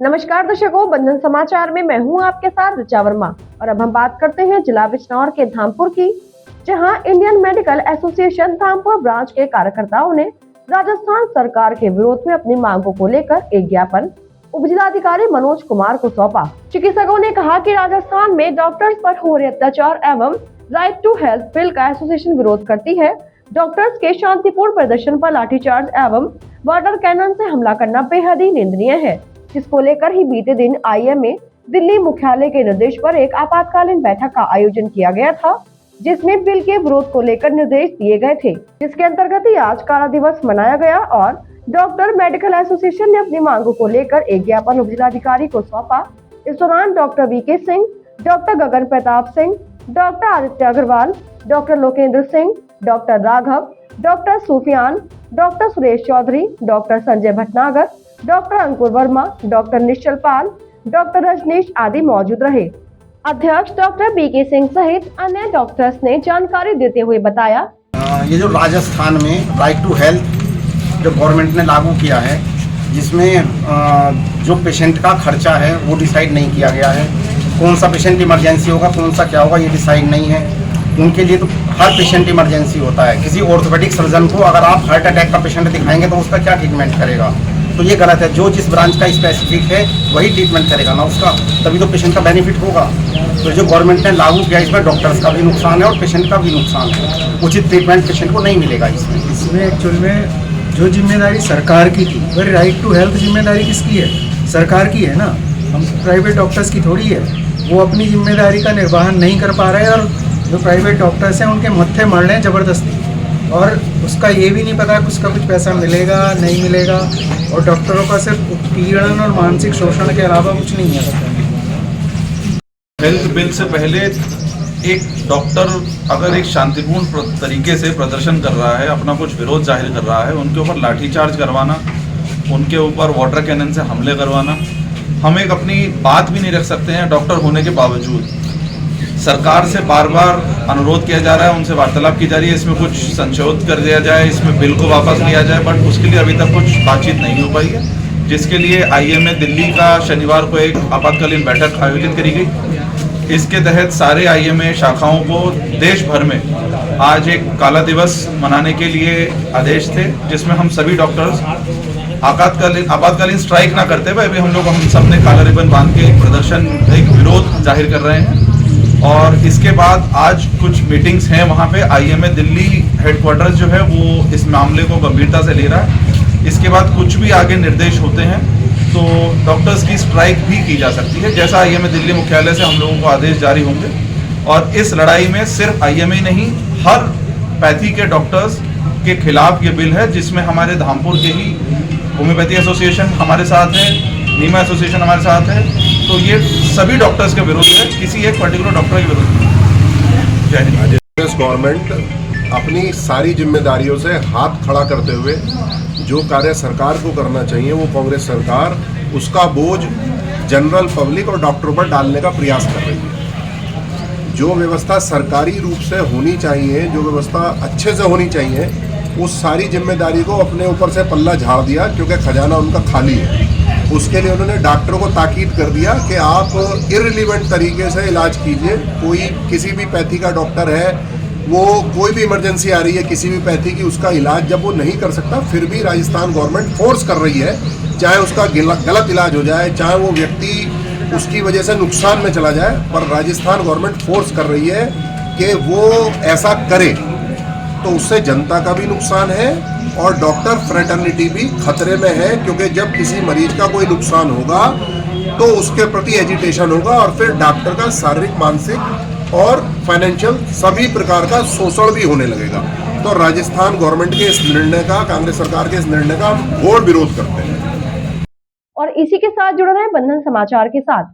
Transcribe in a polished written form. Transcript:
नमस्कार दर्शकों, बंधन समाचार में मैं हूं आपके साथ ऋचा वर्मा। और अब हम बात करते हैं जिला बिजनौर के धामपुर की, जहां Indian medical association Dhampur branch के कार्यकर्ताओं ने राजस्थान सरकार के विरोध में अपनी मांगों को लेकर एक ज्ञापन उपजिलाधिकारी मनोज कुमार को सौंपा। चिकित्सकों ने कहा कि राजस्थान में डॉक्टर्स पर हो रहे अत्याचार एवं राइट टू हेल्थ बिल का एसोसिएशन विरोध करती है। डॉक्टर्स के शांतिपूर्ण प्रदर्शन पर लाठीचार्ज एवं वाटर कैनन से हमला करना बेहद ही निंदनीय है, जिसको लेकर ही बीते दिन आईएमए दिल्ली मुख्यालय के निर्देश पर एक आपातकालीन बैठक का आयोजन किया गया था, जिसमें बिल के विरोध को लेकर निर्देश दिए गए थे, जिसके अंतर्गत ही आज काला दिवस मनाया गया और डॉक्टर मेडिकल एसोसिएशन ने अपनी मांगों को लेकर एक ज्ञापन उपजिलाधिकारी को सौंपा। इस दौरान doctor VK Singh, doctor Gagan Pratap Singh, doctor Aditya Agarwal, doctor Lokendra Singh, doctor Raghav, doctor Sufiyan, doctor Suresh Chaudhary, doctor Sanjay Bhatnagar, doctor Ankur Verma, doctor Nishchal Pal, doctor Rajneesh आदि मौजूद रहे। अध्यक्ष डॉक्टर बीके सिंह सहित अन्य डॉक्टर्स ने जानकारी देते हुए बताया, ये जो राजस्थान में राइट टू हेल्थ जो गवर्नमेंट ने लागू किया है, जिसमें जो पेशेंट का खर्चा है वो डिसाइड नहीं किया गया है, कौन सा पेशेंट इमरजेंसी होगा, कौन सा क्या होगा, ये डिसाइड नहीं है। उनके लिए तो हर पेशेंट इमरजेंसी होता है। किसी ऑर्थोपेडिक सर्जन को अगर आप हार्ट अटैक का पेशेंट दिखाएंगे तो उसका क्या ट्रीटमेंट करेगा? तो ये गलत है। जो जिस ब्रांच का स्पेसिफिक है वही ट्रीटमेंट करेगा ना उसका, तभी तो पेशेंट का बेनिफिट होगा। तो जो गवर्नमेंट ने लागू किया इसमें डॉक्टर्स का भी नुकसान है और पेशेंट का भी नुकसान है। उचित ट्रीटमेंट पेशेंट को नहीं मिलेगा। इसमें एक्चुअल में जो जिम्मेदारी सरकार की थी, वह राइट टू हेल्थ जिम्मेदारी किसकी है? सरकार की है ना, हम प्राइवेट डॉक्टर्स की थोड़ी है। वो अपनी जिम्मेदारी का निर्वहन नहीं कर पा रहे और जो प्राइवेट डॉक्टर्स हैं उनके मत्थे मर रहे हैं ज़बरदस्ती, और उसका ये भी नहीं पता कि उसका कुछ पैसा मिलेगा नहीं मिलेगा, और डॉक्टरों का सिर्फ उत्पीड़न और मानसिक शोषण के अलावा कुछ नहीं है। हेल्थ बिल से पहले एक डॉक्टर अगर एक शांतिपूर्ण तरीके से प्रदर्शन कर रहा है, अपना कुछ विरोध जाहिर कर रहा है, उनके ऊपर लाठीचार्ज करवाना, उनके ऊपर वाटर कैनन से हमले करवाना, हम एक अपनी बात भी नहीं रख सकते हैं डॉक्टर होने के बावजूद। सरकार से बार बार अनुरोध किया जा रहा है, उनसे वार्तालाप की जा रही है, इसमें कुछ संशोधित कर दिया जाए, इसमें बिल को वापस लिया जाए, बट उसके लिए अभी तक कुछ बातचीत नहीं हो पाई है, जिसके लिए आईएमए दिल्ली का शनिवार को एक आपातकालीन बैठक आयोजित करी गई। इसके तहत सारे आईएमए शाखाओं को देश भर में आज एक काला दिवस मनाने के लिए आदेश थे, जिसमें हम सभी डॉक्टर्स आपातकालीन स्ट्राइक ना करते हुए अभी हम सब ने काला रिबन बांध के प्रदर्शन एक विरोध जाहिर कर रहे हैं। और इसके बाद आज कुछ मीटिंग्स हैं वहाँ पे। आईएमए दिल्ली हेडक्वार्टर्स जो है वो इस मामले को गंभीरता से ले रहा है। इसके बाद कुछ भी आगे निर्देश होते हैं तो डॉक्टर्स की स्ट्राइक भी की जा सकती है, जैसा आईएमए दिल्ली मुख्यालय से हम लोगों को आदेश जारी होंगे। और इस लड़ाई में सिर्फ आईएमए नहीं, हर पैथी के डॉक्टर्स के खिलाफ ये बिल है, जिसमें हमारे धामपुर के ही होम्योपैथी एसोसिएशन हमारे साथ है, नीमा एसोसिएशन हमारे साथ है। तो ये सभी डॉक्टर्स के विरोध है, किसी एक पर्टिकुलर डॉक्टर के विरोध नहीं। जय हिंद। गवर्नमेंट अपनी सारी जिम्मेदारियों से हाथ खड़ा करते हुए जो कार्य सरकार को करना चाहिए, वो कांग्रेस सरकार उसका बोझ जनरल पब्लिक और डॉक्टरों पर डालने का प्रयास कर रही है। जो व्यवस्था सरकारी रूप से होनी चाहिए, जो व्यवस्था अच्छे से होनी चाहिए, उस सारी जिम्मेदारी को अपने ऊपर से पल्ला झाड़ दिया, क्योंकि खजाना उनका खाली है। उसके लिए उन्होंने डॉक्टरों को ताकीद कर दिया कि आप इररिलेवेंट तरीके से इलाज कीजिए। कोई किसी भी पैथी का डॉक्टर है, वो कोई भी इमरजेंसी आ रही है किसी भी पैथी की, उसका इलाज जब वो नहीं कर सकता, फिर भी राजस्थान गवर्नमेंट फोर्स कर रही है, चाहे उसका गलत इलाज हो जाए, चाहे वो व्यक्ति उसकी वजह से नुकसान में चला जाए, पर राजस्थान गवर्नमेंट फोर्स कर रही है कि वो ऐसा करे। तो उससे जनता का भी नुकसान है और डॉक्टर फ्रेटर्निटी भी खतरे में है, क्योंकि जब किसी मरीज का कोई नुकसान होगा तो उसके प्रति एजिटेशन होगा और फिर डॉक्टर का शारीरिक, मानसिक और फाइनेंशियल सभी प्रकार का शोषण भी होने लगेगा। तो राजस्थान गवर्नमेंट के इस निर्णय का, कांग्रेस सरकार के इस निर्णय का घोर विरोध करते हैं। और इसी के साथ जुड़ रहे हैं बंधन समाचार के साथ।